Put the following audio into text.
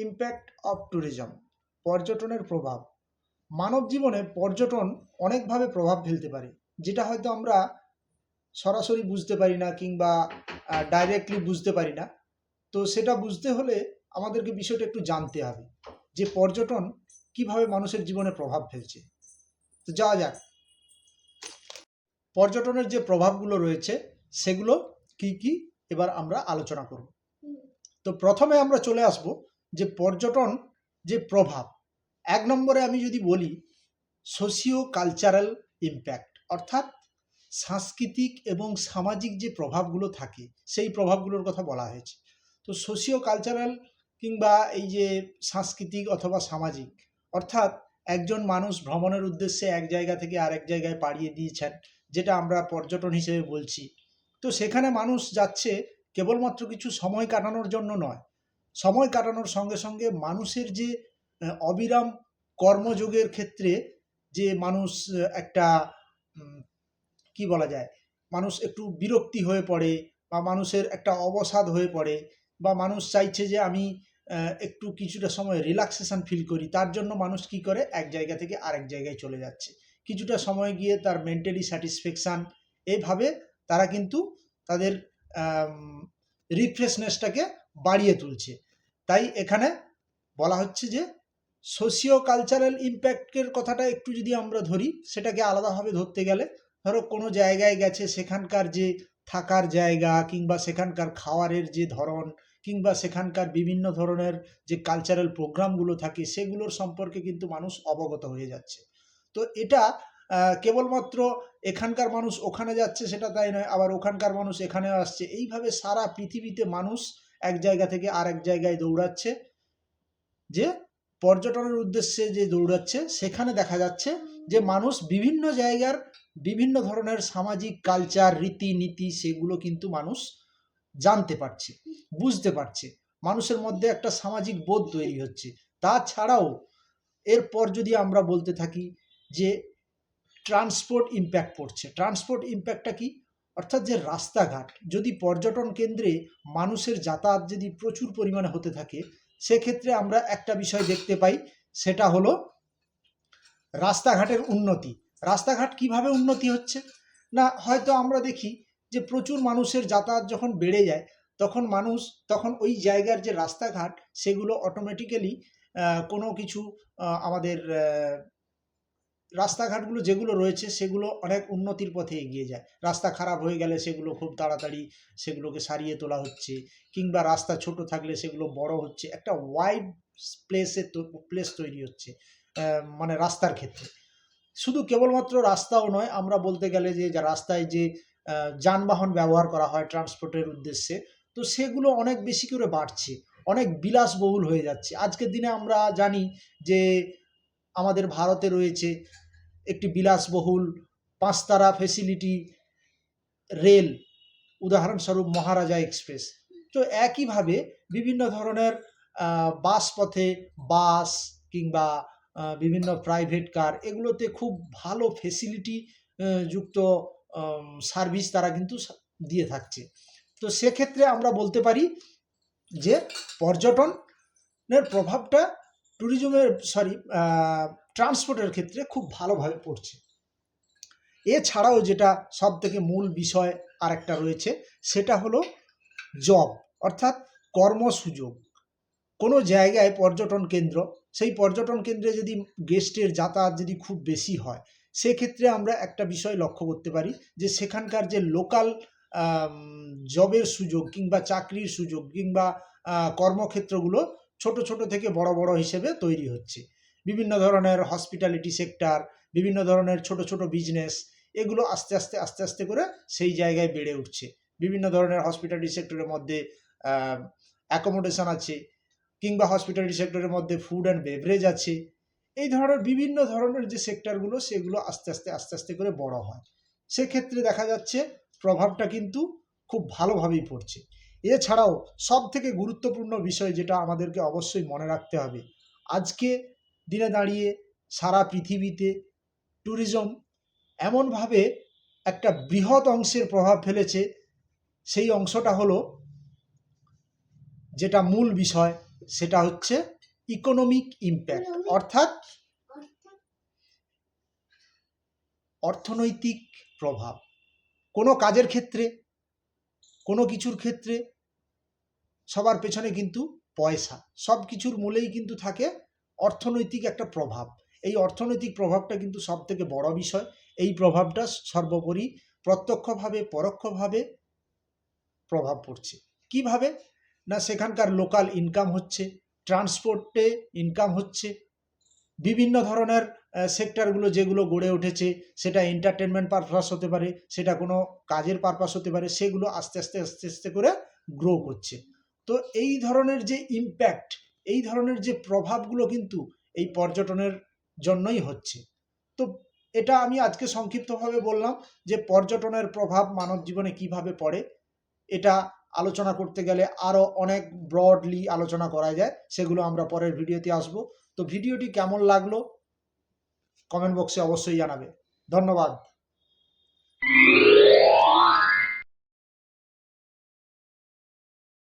Impact of tourism, পর্যটনের প্রভাব। মানব জীবনে পর্যটন অনেকভাবে প্রভাব ফেলতে পারে, যেটা হয়তো আমরা সরাসরি বুঝতে পারি না কিংবা ডাইরেক্টলি বুঝতে পারি না। তো সেটা বুঝতে হলে আমাদেরকে বিষয়টা একটু জানতে হবে যে পর্যটন কিভাবে মানুষের জীবনে প্রভাব ফেলছে। তো যাওয়া যাক, পর্যটনের যে প্রভাবগুলো রয়েছে সেগুলো কি কি এবার আমরা আলোচনা করব। তো প্রথমে আমরা চলে আসব যে পর্যটন যে প্রভাব, এক নম্বরে আমি যদি বলি সোশিও কালচারাল ইম্প্যাক্ট, অর্থাৎ সাংস্কৃতিক এবং সামাজিক যে প্রভাবগুলো থাকে সেই প্রভাবগুলোর কথা বলা হয়েছে। তো সোশিও কালচারাল কিংবা এই যে সাংস্কৃতিক অথবা সামাজিক, অর্থাৎ একজন মানুষ ভ্রমণের উদ্দেশ্যে এক জায়গা থেকে আরেক জায়গায় পাড়িয়ে দিয়েছেন, যেটা আমরা পর্যটন হিসেবে বলছি। তো সেখানে মানুষ যাচ্ছে কেবলমাত্র কিছু সময় কাটানোর জন্য নয়, সময় কাটানোর সঙ্গে সঙ্গে মানুষের যে অবিরাম কর্মযোগের ক্ষেত্রে যে মানুষ একটা কি বলা যায়, মানুষ একটু বিরক্তি হয়ে পড়ে বা মানুষের একটা অবসাদ হয়ে পড়ে, বা মানুষ চাইছে যে আমি একটু কিছুটা সময় রিল্যাক্সেশন ফিল করি, তার জন্য মানুষ কি করে এক জায়গা থেকে আরেক জায়গায় চলে যাচ্ছে, কিছুটা সময় গিয়ে তার মেন্টালি স্যাটিসফ্যাকশান, এইভাবে তারা কিন্তু তাদের রিফ্রেশনেসটাকে বাড়িয়ে তুলছে। তাই এখানে বলা হচ্ছে যে সোশিও কালচারাল ইম্প্যাক্টের কথাটা একটু যদি আমরা ধরি, সেটাকে আলাদাভাবে ধরতে গেলে ধরো কোনো জায়গায় গেছে, সেখানকার যে থাকার জায়গা কিংবা সেখানকার খাওয়ারের যে ধরন কিংবা সেখানকার বিভিন্ন ধরনের যে কালচারাল প্রোগ্রামগুলো থাকে সেগুলোর সম্পর্কে কিন্তু মানুষ অবগত হয়ে যাচ্ছে। তো এটা কেবলমাত্র এখানকার মানুষ ওখানে যাচ্ছে সেটা তাই নয়, আবার ওখানকার মানুষ এখানেও আসছে, এইভাবে সারা পৃথিবীতে মানুষ এক জায়গা থেকে আরেক জায়গায় দৌড়াচ্ছে। যে পর্যটনের উদ্দেশ্যে যে দৌড়াচ্ছে সেখানে দেখা যাচ্ছে যে মানুষ বিভিন্ন জায়গার বিভিন্ন ধরনের সামাজিক কালচার রীতিনীতি সেগুলো কিন্তু মানুষ জানতে পারছে, বুঝতে পারছে, মানুষের মধ্যে একটা সামাজিক বোধ তৈরি হচ্ছে। তাছাড়াও এরপর যদি আমরা বলতে থাকি যে ট্রান্সপোর্ট ইম্প্যাক্ট পড়ছে, ট্রান্সপোর্ট ইম্প্যাক্টটা কি, অর্থাৎ যে রাস্তাঘাট, যদি পর্যটন কেন্দ্রে মানুষের যাতায়াত যদি প্রচুর পরিমাণে হতে থাকে, সেক্ষেত্রে আমরা একটা বিষয় দেখতে পাই, সেটা হলো রাস্তাঘাটের উন্নতি। রাস্তাঘাট কিভাবে উন্নতি হচ্ছে না, হয়তো আমরা দেখি যে প্রচুর মানুষের যাতায়াত যখন বেড়ে যায় তখন ওই জায়গার যে রাস্তাঘাট সেগুলো অটোমেটিক্যালি কোনো কিছু আমাদের রাস্তাঘাটগুলো যেগুলো রয়েছে সেগুলো অনেক উন্নতির পথে এগিয়ে যায়। রাস্তা খারাপ হয়ে গেলে সেগুলো খুব তাড়াতাড়ি সেগুলোকে সারিয়ে তোলা হচ্ছে, কিংবা রাস্তা ছোট থাকলে সেগুলো বড় হচ্ছে, একটা ওয়াইড প্লেস তৈরি হচ্ছে মানে রাস্তার ক্ষেত্রে। শুধু কেবলমাত্র রাস্তাও নয়, আমরা বলতে গেলে যে রাস্তায় যে যানবাহন ব্যবহার করা হয় ট্রান্সপোর্টের উদ্দেশ্যে, তো সেগুলো অনেক বেশি করে বাড়ছে, অনেক বিলাসবহুল হয়ে যাচ্ছে। আজকের দিনে আমরা জানি যে আমাদের ভারতে রয়েছে একটি বিলাসবহুল 5 তারা ফেসিলিটি রেল, উদাহরণস্বরূপ মহারাজা এক্সপ্রেস। তো একইভাবে বিভিন্ন ধরনের বাস পথে, বাস কিংবা বিভিন্ন প্রাইভেট কার, এগুলোতে খুব ভালো ফেসিলিটি যুক্ত সার্ভিস তারা কিন্তু দিয়ে থাকছে। তো সেক্ষেত্রে আমরা বলতে পারি যে পর্যটনের প্রভাবটা ট্রান্সপোর্টের ক্ষেত্রে খুব ভালোভাবে পড়ছে। এছাড়াও যেটা সব থেকে মূল বিষয় আরেকটা রয়েছে, সেটা হলো জব, অর্থাৎ কর্মসুযোগ। কোনো জায়গায় পর্যটন কেন্দ্র, সেই পর্যটন কেন্দ্রে যদি গেস্টের যাতায়াত যদি খুব বেশি হয়, সেক্ষেত্রে আমরা একটা বিষয় লক্ষ্য করতে পারি যে সেখানকার যে লোকাল জবের সুযোগ কিংবা চাকরির সুযোগ কিংবা কর্মক্ষেত্রগুলো ছোট ছোট থেকে বড় বড় হিসেবে তৈরি হচ্ছে। বিভিন্ন ধরনের হসপিটালিটি সেক্টর, বিভিন্ন ধরনের ছোট ছোট বিজনেস, এগুলো আস্তে আস্তে আস্তে আস্তে করে সেই জায়গায় বেড়ে উঠছে। বিভিন্ন ধরনের হসপিটালিটি সেক্টরের মধ্যে অ্যাকোমোডেশন আছে, কিংবা হসপিটালিটি সেক্টরের মধ্যে ফুড অ্যান্ড বেভারেজ আছে। এই ধরনের বিভিন্ন ধরনের যে সেক্টরগুলো সেগুলো আস্তে আস্তে আস্তে আস্তে করে বড় হয়। সেক্ষেত্রে দেখা যাচ্ছে প্রভাবটা কিন্তু খুব ভালোভাবেই পড়ছে। এছাড়াও সব থেকে গুরুত্বপূর্ণ বিষয় যেটা আমাদেরকে অবশ্যই মনে রাখতে হবে, আজকে দিনে দাঁড়িয়ে সারা পৃথিবীতে ট্যুরিজম এমনভাবে একটা বৃহৎ অংশের প্রভাব ফেলেছে, সেই অংশটা হলো যেটা মূল বিষয়, সেটা হচ্ছে ইকোনমিক ইম্প্যাক্ট, অর্থাৎ অর্থনৈতিক প্রভাব। কোনো কাজের ক্ষেত্রে, কোনো কিছুর ক্ষেত্রে সবার পেছনে কিন্তু পয়সা, সব কিছুর মূলেই কিন্তু থাকে অর্থনৈতিক একটা প্রভাব। এই অর্থনৈতিক প্রভাবটা কিন্তু সব থেকে বড় বিষয়। এই প্রভাবটা সর্বোপরি প্রত্যক্ষভাবে পরোক্ষভাবে প্রভাব পড়ছে। কিভাবে? না, সেখানকার লোকাল ইনকাম হচ্ছে, ট্রান্সপোর্টে ইনকাম হচ্ছে, বিভিন্ন ধরনের সেক্টরগুলো যেগুলো গড়ে উঠেছে, সেটা এন্টারটেনমেন্ট পারপাস হতে পারে, সেটা কোনো কাজের পারপাস হতে পারে, সেগুলো আস্তে আস্তে আস্তে আস্তে করে গ্রো করছে। তো এই ধরনের যে ইম্প্যাক্ট, এই ধরনের যে প্রভাবগুলো কিন্তু এই পর্যটনের জন্যই হচ্ছে। তো এটা আমি আজকে সংক্ষিপ্তভাবে বললাম যে পর্যটনের প্রভাব মানব জীবনে কিভাবে পড়ে। এটা আলোচনা করতে গেলে আরও অনেক ব্রডলি আলোচনা করা যায়, সেগুলো আমরা পরের ভিডিওতে আসবো। তো ভিডিওটি কেমন লাগলো কমেন্ট বক্সে অবশ্যই জানাবে। ধন্যবাদ।